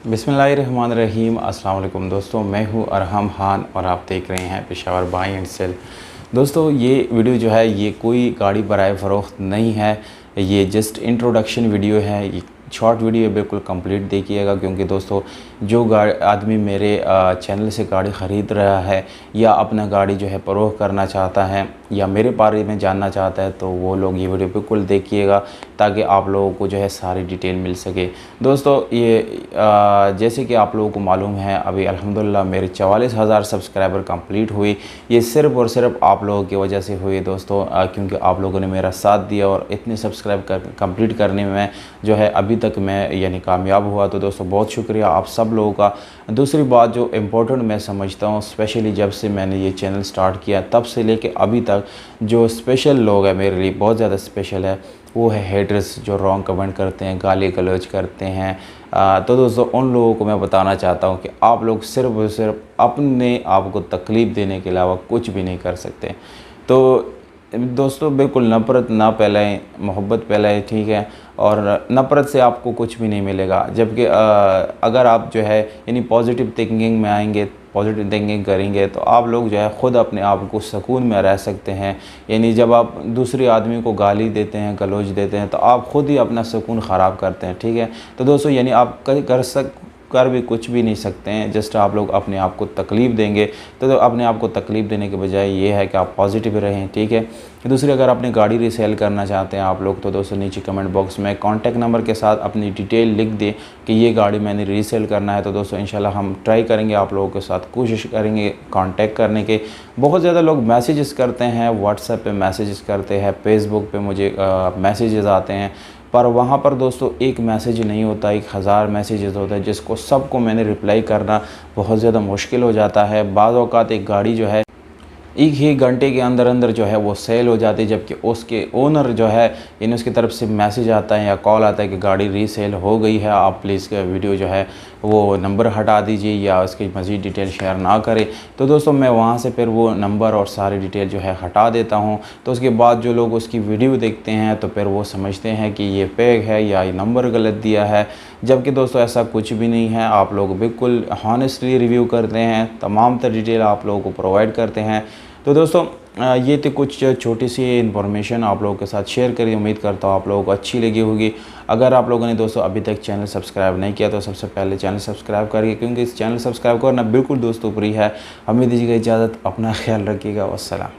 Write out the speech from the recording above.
बिस्मिल्लाहिर्रहमानिर्रहीम। अस्सलाम वालेकुम दोस्तों, मैं हूं अरहम खान और आप देख रहे हैं पेशावर बाई एंड सेल। दोस्तों ये वीडियो जो है ये कोई गाड़ी बराए फ़रोख्त नहीं है, ये जस्ट इंट्रोडक्शन वीडियो है। ये शॉर्ट वीडियो बिल्कुल कंप्लीट देखिएगा, क्योंकि दोस्तों जो आदमी मेरे चैनल से गाड़ी ख़रीद रहा है या अपना गाड़ी जो है फ़रोख्त करना चाहता है या मेरे बारे में जानना चाहता है, तो वो लोग ये वीडियो बिल्कुल देखिएगा ताकि आप लोगों को जो है सारी डिटेल मिल सके। दोस्तों ये जैसे कि आप लोगों को मालूम है, अभी अल्हम्दुलिल्लाह मेरे 44,000 सब्सक्राइबर कंप्लीट हुई। ये सिर्फ़ और सिर्फ आप लोगों की वजह से हुई दोस्तों, क्योंकि आप लोगों ने मेरा साथ दिया और इतने सब्सक्राइब कंप्लीट करने में जो है अभी तक मैं यानी कामयाब हुआ। तो दोस्तों बहुत शुक्रिया आप सब लोगों का। दूसरी बात जो इम्पोर्टेंट मैं समझता हूँ, स्पेशली जब से मैंने ये चैनल स्टार्ट किया तब से लेके अभी तक जो स्पेशल लोग हैं मेरे लिए बहुत ज़्यादा स्पेशल है, वो है हेटर्स जो रॉन्ग कमेंट करते हैं, गाली गलौज करते हैं। तो दोस्तों उन लोगों को मैं बताना चाहता हूँ कि आप लोग सिर्फ़ और सिर्फ अपने आप को तकलीफ़ देने के अलावा कुछ भी नहीं कर सकते। तो दोस्तों बिल्कुल नफ़रत ना फैलाएं, मोहब्बत फैलाएं, ठीक है। और नफ़रत से आपको कुछ भी नहीं मिलेगा, जबकि अगर आप जो है यानी पॉजिटिव थिंकिंग में आएंगे, पॉजिटिव थिंकिंग करेंगे, तो आप लोग जो है ख़ुद अपने आप को सुकून में रह सकते हैं। यानी जब आप दूसरे आदमी को गाली देते हैं, गलौज देते हैं, तो आप ख़ुद ही अपना सुकून ख़राब करते हैं, ठीक है। तो दोस्तों यानी आप कर भी कुछ भी नहीं सकते हैं, जस्ट आप लोग अपने आप को तकलीफ़ देंगे। तो अपने आप को तकलीफ़ देने के बजाय ये है कि आप पॉजिटिव रहें, ठीक है। दूसरी, अगर अपनी गाड़ी रीसेल करना चाहते हैं आप लोग, तो दोस्तों नीचे कमेंट बॉक्स में कॉन्टैक्ट नंबर के साथ अपनी डिटेल लिख दें कि ये गाड़ी मैंने रीसेल करना है। तो दोस्तों इंशाल्लाह हम ट्राई करेंगे, आप लोगों के साथ कोशिश करेंगे कांटेक्ट करने के। बहुत ज़्यादा लोग मैसेजेस करते हैं, व्हाट्सएप पे मैसेजेस करते हैं, फेसबुक पे मुझे मैसेजेस आते हैं, पर वहाँ पर दोस्तों एक मैसेज नहीं होता, 1000 मैसेजेस होता है, जिसको सबको मैंने रिप्लाई करना बहुत ज़्यादा मुश्किल हो जाता है। बाज़ औक़ात एक गाड़ी जो है एक ही घंटे के अंदर अंदर जो है वो सेल हो जाती है, जबकि उसके ओनर जो है यानी उसकी तरफ से मैसेज आता है या कॉल आता है कि गाड़ी रीसेल हो गई है, आप प्लीज़ वीडियो जो है वो नंबर हटा दीजिए या उसकी मज़ीद डिटेल शेयर ना करें। तो दोस्तों मैं वहाँ से फिर वो नंबर और सारी डिटेल जो है हटा देता हूँ। तो उसके बाद जो लोग उसकी वीडियो देखते हैं तो फिर वो समझते हैं कि ये फेक है या ये नंबर गलत दिया है, जबकि दोस्तों ऐसा कुछ भी नहीं है। आप लोग बिल्कुल हॉनेस्टली रिव्यू करते हैं, तमाम तर डिटेल आप लोगों को प्रोवाइड करते हैं। तो दोस्तों ये थी कुछ छोटी सी इन्फॉर्मेशन आप लोगों के साथ शेयर करी। उम्मीद करता हूँ आप लोगों को अच्छी लगी होगी। अगर आप लोगों ने दोस्तों अभी तक चैनल सब्सक्राइब नहीं किया तो सबसे पहले चैनल सब्सक्राइब करिए, क्योंकि इस चैनल सब्सक्राइब करना बिल्कुल दोस्तों फ्री है। हमें दीजिएगा इजाज़त, अपना ख्याल रखिएगा। वस्सलाम।